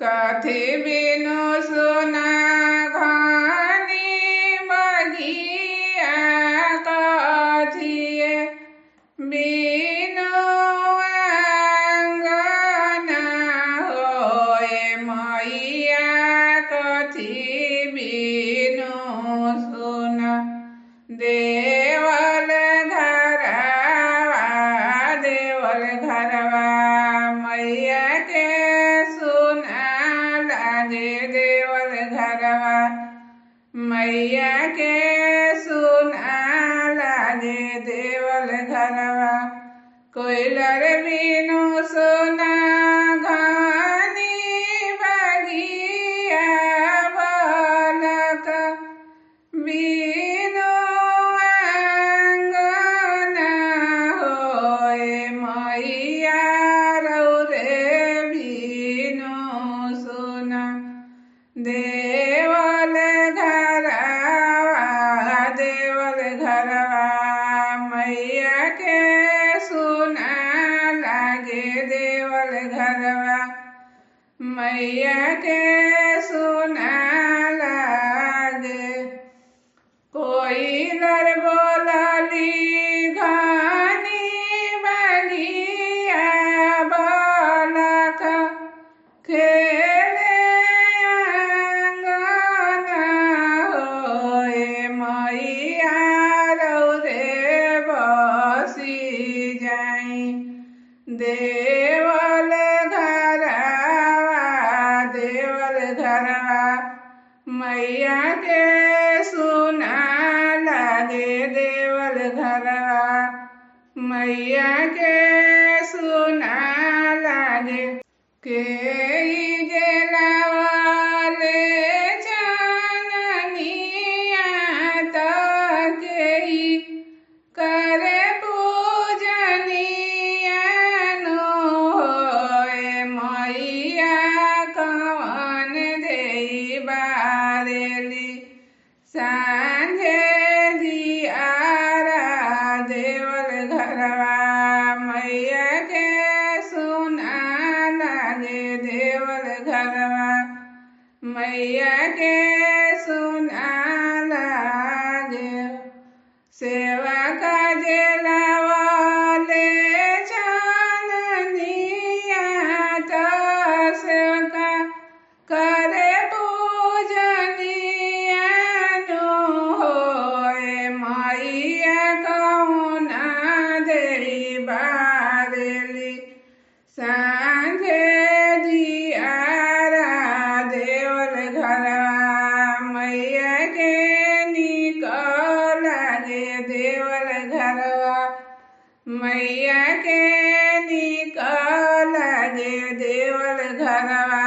कथी बिनु सुना घनी बगिया कथिए बिनु आंगना होए मैया कथी बिनु सुना देवल घरवा मैया के सुना लागे देवल घरवा मैया के सुना लागे देवल घरवा कोयलर बिनु सुना घनी बगिया बालक बिनु आंगना होए मैया रौरे बिनु सुना देवल घरवा मैया के सुना लागे देवल घरवा मैया के सुना लागे कोयलर बोलली घनी बगिया बालक खेले आंगना होए मैया रौरे बसी जाई देवल घरवा मैया के सुना लागे देवल घरवा मैया के सुना लागे के जलावाले चाननिया के करे पूजनिया नो होए मैया कवन देई बारेली सांझे दियारा देवल घरवा मैया के सुना लागे देवल घरवा मैया के सुना लागे सेवा काजे लावाले चाननिया सेवका करे पूजनिया नो होए मैया कहुना देई बारेली सांझे दियारा देवल घरवा मैया के निक लागे देवल घरवा मैया के निक लागे देवल घरवा।